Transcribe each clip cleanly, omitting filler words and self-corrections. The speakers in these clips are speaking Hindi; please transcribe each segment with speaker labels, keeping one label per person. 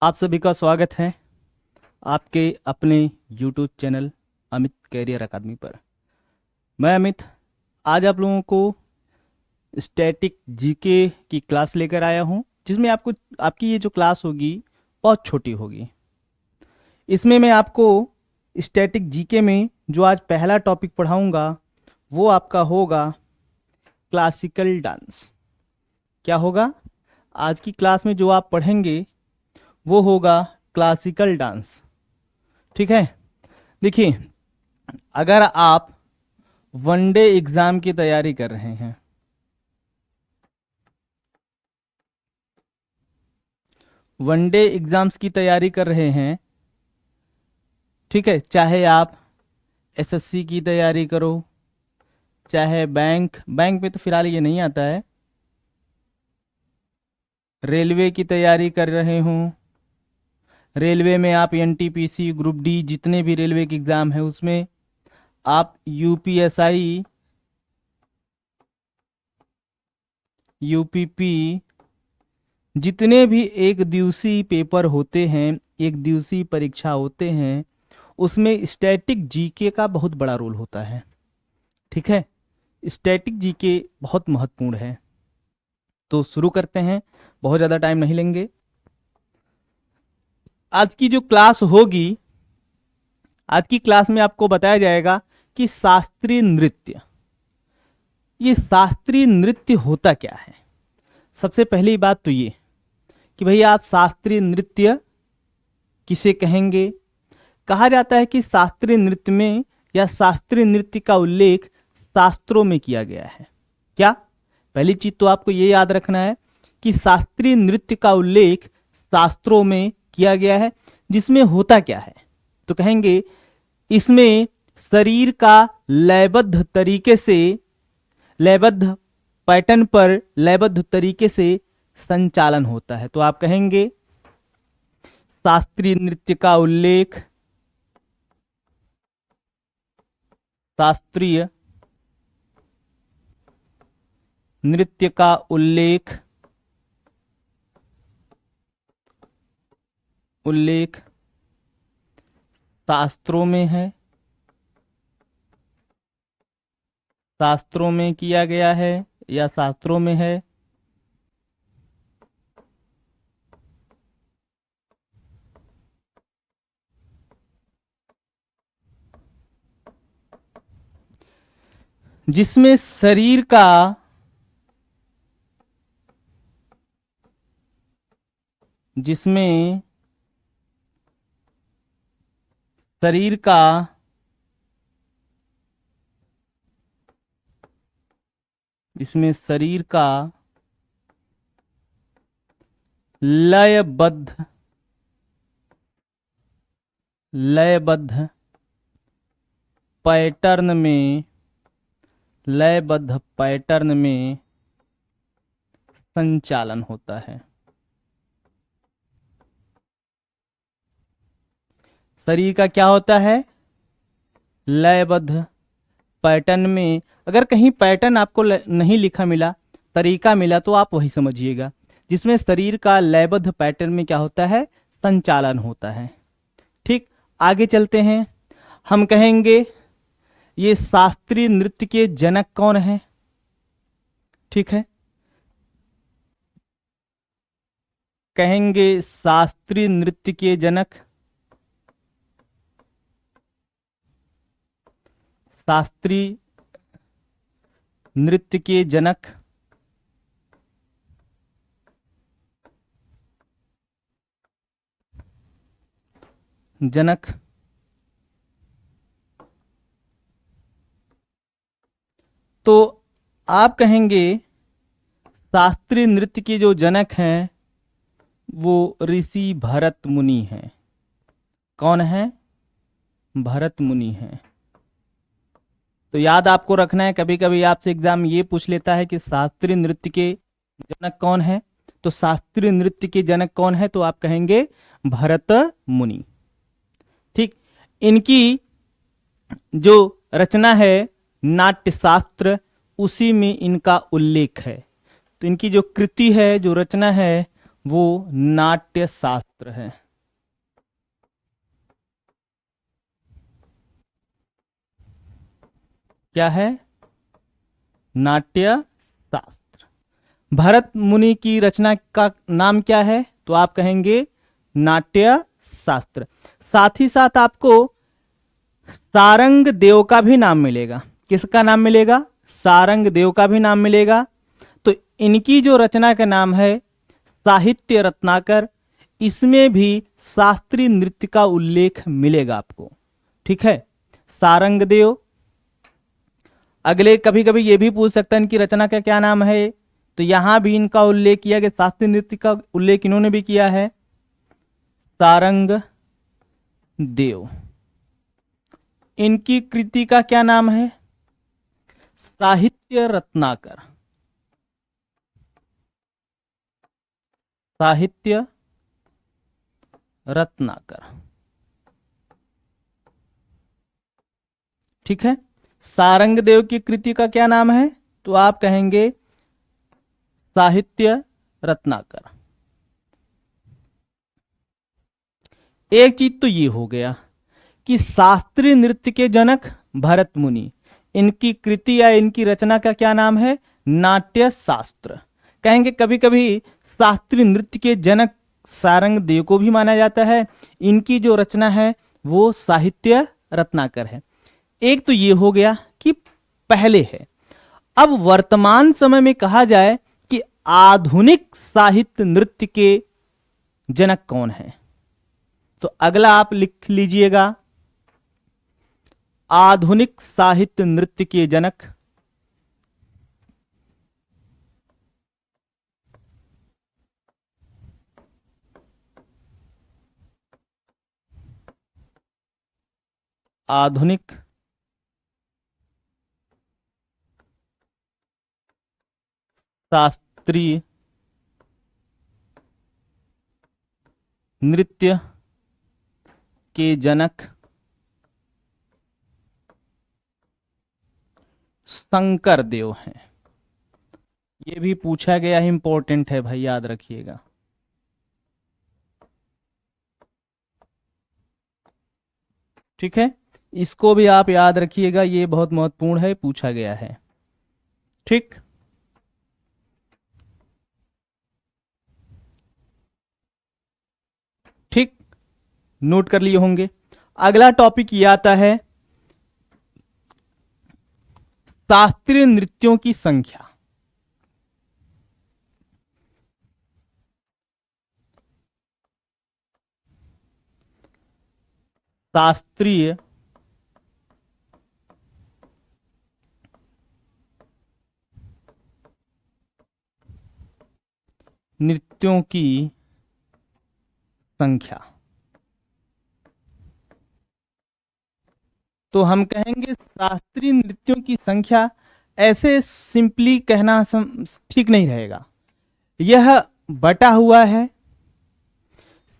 Speaker 1: आप सभी का स्वागत है आपके अपने YouTube चैनल अमित कैरियर अकादमी पर। मैं अमित आज आप लोगों को स्टैटिक जीके की क्लास लेकर आया हूं, जिसमें आपको आपकी ये जो क्लास होगी बहुत छोटी होगी। इसमें मैं आपको स्टैटिक जीके में जो आज पहला टॉपिक पढ़ाऊंगा वो आपका होगा क्लासिकल डांस। क्या होगा? आज की क्लास में जो आप पढ़ेंगे वो होगा क्लासिकल डांस। ठीक है, देखिए, अगर आप वनडे एग्जाम की तैयारी कर रहे हैं, वनडे एग्जाम्स की तैयारी कर रहे हैं, ठीक है, चाहे आप एसएससी की तैयारी करो, चाहे बैंक में तो फिलहाल ये नहीं आता है, रेलवे की तैयारी कर रहे हो, रेलवे में आप एनटीपीसी ग्रुप डी जितने भी रेलवे के एग्जाम है उसमें आप यूपीएसआई यूपीपी जितने भी एक दिवसीय पेपर होते हैं, एक दिवसीय परीक्षा होते हैं, उसमें स्टैटिक जीके का बहुत बड़ा रोल होता है। ठीक है, स्टैटिक जीके बहुत महत्वपूर्ण है। तो शुरू करते हैं, बहुत ज़्यादा टाइम नहीं लेंगे। आज की जो क्लास होगी, आज की क्लास में आपको बताया जाएगा कि शास्त्रीय नृत्य, ये शास्त्रीय नृत्य होता क्या है। सबसे पहली बात तो ये कि भैया आप शास्त्रीय नृत्य किसे कहेंगे। कहा जाता है कि शास्त्रीय नृत्य में या शास्त्रीय नृत्य का उल्लेख शास्त्रों में किया गया है। क्या? पहली चीज तो आपको ये याद रखना है कि शास्त्रीय नृत्य का उल्लेख शास्त्रों में किया गया है। जिसमें होता क्या है तो कहेंगे इसमें शरीर का लयबद्ध तरीके से, लयबद्ध पैटर्न पर लयबद्ध तरीके से संचालन होता है। तो आप कहेंगे शास्त्रीय नृत्य का उल्लेख, शास्त्रीय नृत्य का उल्लेख शास्त्रों में है, शास्त्रों में किया गया है या शास्त्रों में है। जिसमें शरीर का जिसमें शरीर का जिसमें शरीर का लयबद्ध पैटर्न में, लयबद्ध पैटर्न में संचालन होता है। शरीर का क्या होता है? लयबद्ध पैटर्न में। अगर कहीं पैटर्न आपको नहीं लिखा मिला, तरीका मिला, तो आप वही समझिएगा। जिसमें शरीर का लयबद्ध पैटर्न में क्या होता है? संचालन होता है। ठीक, आगे चलते हैं। हम कहेंगे ये शास्त्रीय नृत्य के जनक कौन है। ठीक है, कहेंगे शास्त्रीय नृत्य के जनक, शास्त्रीय नृत्य के जनक तो आप कहेंगे शास्त्रीय नृत्य के जो जनक हैं वो ऋषि भरत मुनि हैं। कौन है? भरत मुनि हैं। तो याद आपको रखना है, कभी कभी आपसे एग्जाम ये पूछ लेता है कि शास्त्रीय नृत्य के जनक कौन है। तो शास्त्रीय नृत्य के जनक कौन है तो आप कहेंगे भरत मुनि। ठीक, इनकी जो रचना है नाट्य शास्त्र, उसी में इनका उल्लेख है। तो इनकी जो कृति है, जो रचना है, वो नाट्य शास्त्र है। क्या है? नाट्य शास्त्र। भरत मुनि की रचना का नाम क्या है? तो आप कहेंगे नाट्य शास्त्र। साथ ही साथ आपको सारंग देव का भी नाम मिलेगा। किसका नाम मिलेगा? सारंग देव का भी नाम मिलेगा। तो इनकी जो रचना का नाम है साहित्य रत्नाकर, इसमें भी शास्त्रीय नृत्य का उल्लेख मिलेगा आपको। ठीक है, सारंग देव। अगले कभी कभी ये भी पूछ सकता है इनकी रचना का क्या नाम है, तो यहां भी इनका उल्लेख किया गया, शास्त्रीय नृत्य का उल्लेख इन्होंने भी किया है, सारंग देव। इनकी कृति का क्या नाम है? साहित्य रत्नाकर। साहित्य रत्नाकर। ठीक है, सारंग देव की कृति का क्या नाम है? तो आप कहेंगे साहित्य रत्नाकर। एक चीज तो ये हो गया कि शास्त्रीय नृत्य के जनक भरत मुनि, इनकी कृति या इनकी रचना का क्या नाम है? नाट्य शास्त्र। कहेंगे कभी कभी शास्त्रीय नृत्य के जनक सारंग देव को भी माना जाता है, इनकी जो रचना है वो साहित्य रत्नाकर है। एक तो ये हो गया कि पहले है। अब वर्तमान समय में कहा जाए कि आधुनिक साहित्य नृत्य के जनक कौन है, तो अगला आप लिख लीजिएगा, आधुनिक साहित्य नृत्य के जनक आधुनिक शास्त्रीय नृत्य के जनक शंकर देव हैं। ये भी पूछा गया, इंपॉर्टेंट है भाई, याद रखिएगा। ठीक है, इसको भी आप याद रखिएगा, ये बहुत महत्वपूर्ण है, पूछा गया है। ठीक, ठीक, नोट कर लिए होंगे। अगला टॉपिक ये आता है शास्त्रीय नृत्यों की संख्या। शास्त्रीय नृत्यों की संख्या। तो हम कहेंगे शास्त्रीय नृत्यों की संख्या, ऐसे सिंपली कहना ठीक नहीं रहेगा। यह बटा हुआ है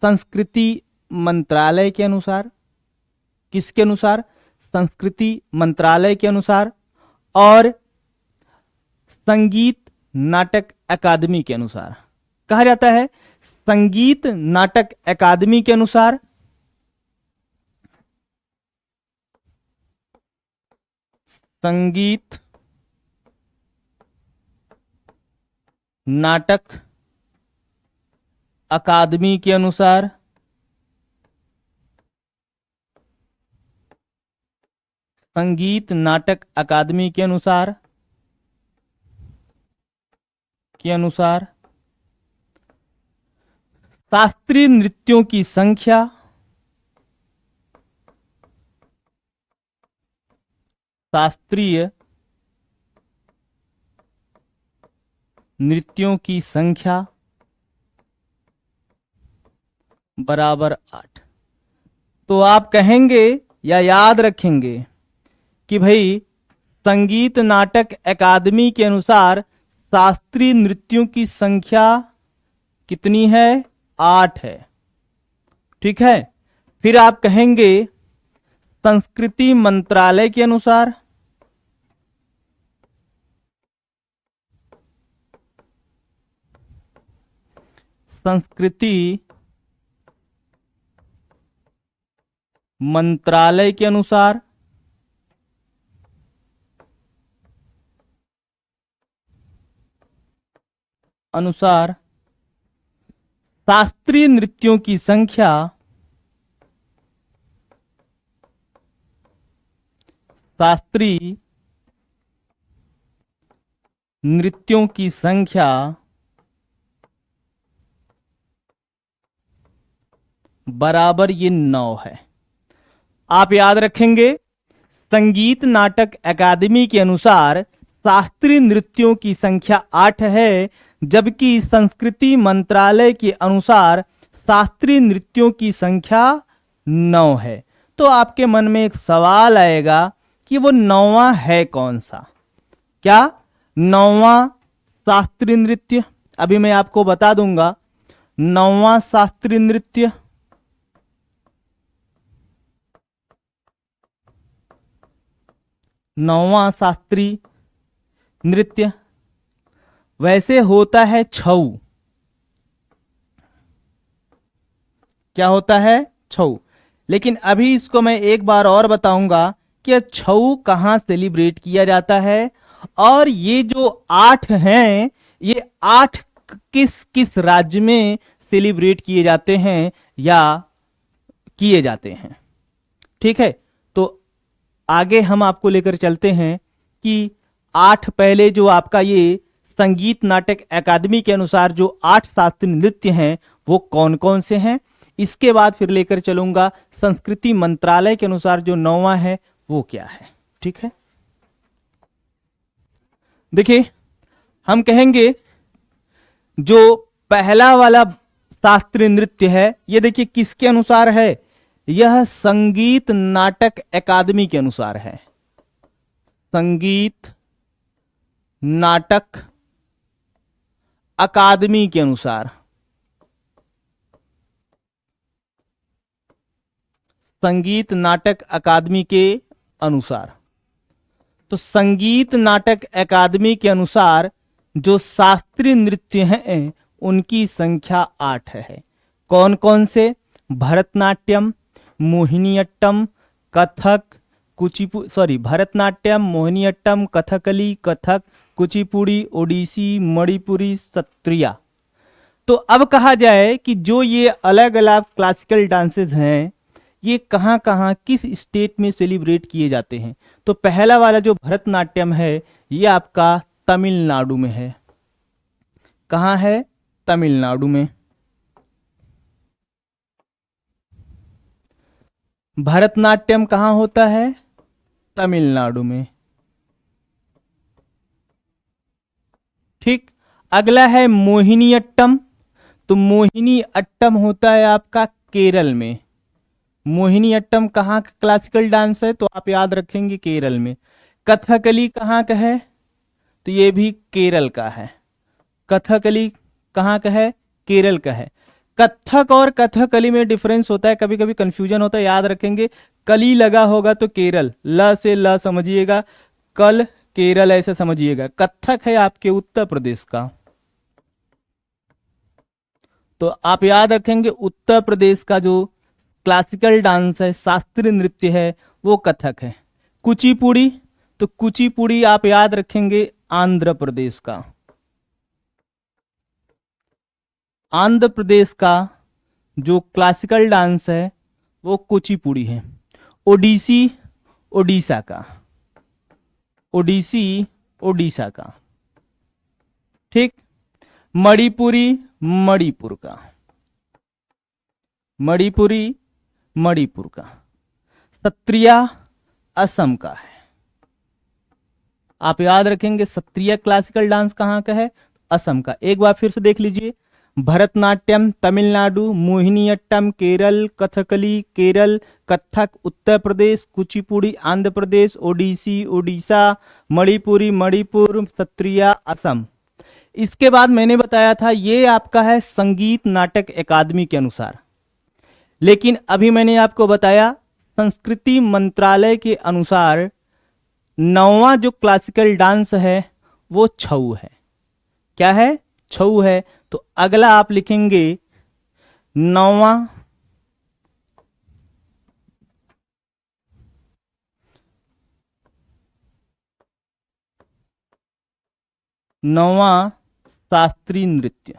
Speaker 1: संस्कृति मंत्रालय के अनुसार। किसके अनुसार? संस्कृति मंत्रालय के अनुसार, और संगीत नाटक अकादमी के अनुसार। कहा जाता है संगीत नाटक अकादमी के अनुसार संगीत नाटक अकादमी के अनुसार संगीत नाटक अकादमी के अनुसार शास्त्रीय नृत्यों की संख्या शास्त्रीय नृत्यों की संख्या बराबर 8। तो आप कहेंगे या याद रखेंगे कि भाई संगीत नाटक अकादमी के अनुसार शास्त्रीय नृत्यों की संख्या कितनी है? 8 है। ठीक है, फिर आप कहेंगे संस्कृति मंत्रालय के अनुसार संस्कृति मंत्रालय के अनुसार शास्त्रीय नृत्यों की संख्या बराबर ये 9 है। आप याद रखेंगे, संगीत नाटक अकादमी के अनुसार शास्त्रीय नृत्यों की संख्या 8 है, जबकि संस्कृति मंत्रालय के अनुसार शास्त्रीय नृत्यों की संख्या 9 है। तो आपके मन में एक सवाल आएगा कि वो 9वां है कौन सा? क्या 9वां शास्त्रीय नृत्य? अभी मैं आपको बता दूंगा। 9वां शास्त्रीय नृत्य, वैसे होता है छऊ। क्या होता है? छऊ। लेकिन अभी इसको मैं एक बार और बताऊंगा कि छऊ कहां सेलिब्रेट किया जाता है, और ये जो 8 हैं, ये 8 किस किस राज्य में सेलिब्रेट किए जाते हैं या किए जाते हैं। ठीक है, तो आगे हम आपको लेकर चलते हैं कि 8 पहले जो आपका ये संगीत नाटक अकादमी के अनुसार जो 8 शास्त्रीय नृत्य हैं वो कौन कौन से हैं। इसके बाद फिर लेकर चलूंगा संस्कृति मंत्रालय के अनुसार जो 9वां है वो क्या है। ठीक है, देखिए हम कहेंगे जो पहला वाला शास्त्रीय नृत्य है, ये देखिए किसके अनुसार है? यह संगीत नाटक अकादमी के अनुसार है। संगीत नाटक अकादमी के अनुसार, संगीत नाटक अकादमी के अनुसार। तो संगीत नाटक अकादमी के अनुसार जो शास्त्रीय नृत्य हैं उनकी संख्या 8 है। कौन कौन से? भरतनाट्यम, मोहिनीअट्टम, कथक, भरतनाट्यम, मोहिनीअट्टम, कथकली, कथक, कुचिपुड़ी, ओडिसी, मणिपुरी, सत्रिया। तो अब कहा जाए कि जो ये अलग अलग क्लासिकल डांसेस हैं ये कहाँ कहाँ किस स्टेट में सेलिब्रेट किए जाते हैं। तो पहला वाला जो भरतनाट्यम है ये आपका तमिलनाडु में है। कहाँ है? तमिलनाडु में। भरतनाट्यम कहाँ होता है? तमिलनाडु में। ठीक, अगला है मोहिनीअट्टम। तो मोहिनीअट्टम होता है आपका केरल में। मोहिनीअट्टम कहाँ का क्लासिकल डांस है? तो आप याद रखेंगे केरल में। कथकली कहाँ का है? तो ये भी केरल का है। कथकली कहाँ का है? केरल का है। कथक और कथकली में डिफरेंस होता है, कभी कभी कंफ्यूजन होता है, याद रखेंगे। कली लगा होगा तो केरल, ल से ल समझिएगा, कल केरल ऐसे समझिएगा। कथक है आपके उत्तर प्रदेश का। तो आप याद रखेंगे उत्तर प्रदेश का जो क्लासिकल डांस है, शास्त्रीय नृत्य है, वो कथक है। कुचिपुड़ी, तो कुचिपुड़ी आप याद रखेंगे आंध्र प्रदेश का। आंध्र प्रदेश का जो क्लासिकल डांस है वो कुचिपुड़ी है। ओडिसी ओडिशा का। ओडिसी ओडिशा का। ठीक, मणिपुरी मणिपुर का। मणिपुरी मणिपुर का। सत्रिया असम का है। आप याद रखेंगे सत्रिया क्लासिकल डांस कहाँ का है? असम का। एक बार फिर से देख लीजिए। भरतनाट्यम तमिलनाडु, मोहिनीअट्टम केरल, कथकली केरल, कथक उत्तर प्रदेश, कुचिपुड़ी आंध्र प्रदेश, ओडिसी ओडिशा, मणिपुरी मणिपुर, सत्रिया असम। इसके बाद मैंने बताया था ये आपका है संगीत नाटक अकादमी के अनुसार। लेकिन अभी मैंने आपको बताया संस्कृति मंत्रालय के अनुसार 9वां जो क्लासिकल डांस है वो छऊ है। क्या है? छऊ है। तो तो अगला आप लिखेंगे नौवां शास्त्रीय नृत्य।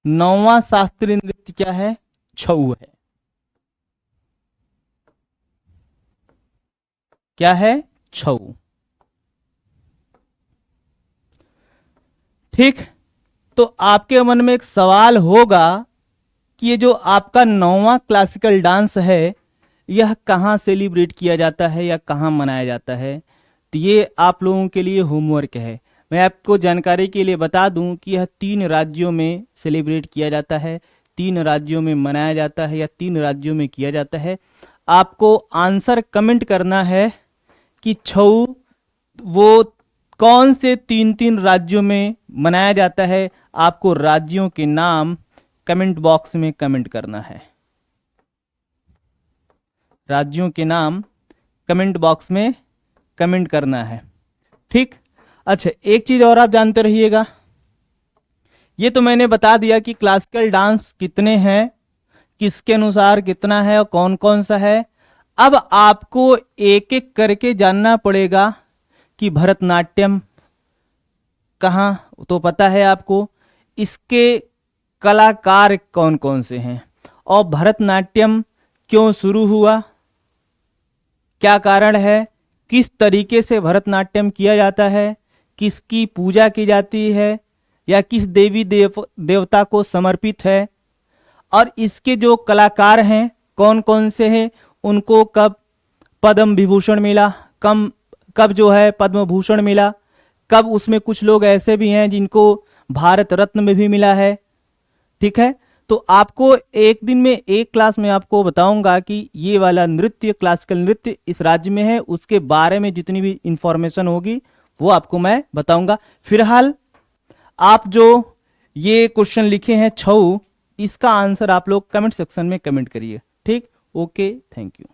Speaker 1: नौवां शास्त्रीय नृत्य क्या है? छऊ है। क्या है? छऊ। ठीक। तो आपके मन में एक सवाल होगा कि ये जो आपका नौवां क्लासिकल डांस है यह कहाँ सेलिब्रेट किया जाता है या कहाँ मनाया जाता है? तो ये आप लोगों के लिए होमवर्क है। मैं आपको जानकारी के लिए बता दूं कि यह 3 राज्यों में सेलिब्रेट किया जाता है, 3 राज्यों में मनाया जाता है या 3 राज्यों में किया जाता है। आपको आंसर कमेंट करना है कि छऊ वो कौन से 3 राज्यों में मनाया जाता है। आपको राज्यों के नाम कमेंट बॉक्स में कमेंट करना है। राज्यों के नाम कमेंट बॉक्स में कमेंट करना है। ठीक। अच्छा, एक चीज और आप जानते रहिएगा, ये तो मैंने बता दिया कि क्लासिकल डांस कितने हैं, किसके अनुसार कितना है और कौन कौन सा है। अब आपको एक एक करके जानना पड़ेगा कि भरतनाट्यम कहाँ, तो पता है आपको, इसके कलाकार कौन कौन से हैं और भरतनाट्यम क्यों शुरू हुआ, क्या कारण है, किस तरीके से भरतनाट्यम किया जाता है, किसकी पूजा की जाती है या किस देवी देवता को समर्पित है, और इसके जो कलाकार हैं कौन कौन से हैं, उनको कब पद्म विभूषण मिला, कब जो है पद्म भूषण मिला, कब उसमें कुछ लोग ऐसे भी हैं जिनको भारत रत्न में भी मिला है। ठीक है। तो आपको एक दिन में एक क्लास में आपको बताऊंगा कि ये वाला नृत्य, क्लासिकल नृत्य इस राज्य में है, उसके बारे में जितनी भी इंफॉर्मेशन होगी वो आपको मैं बताऊंगा। फिलहाल आप जो ये क्वेश्चन लिखे हैं छऊ, इसका आंसर आप लोग कमेंट सेक्शन में कमेंट करिए। ठीक। Okay, thank you.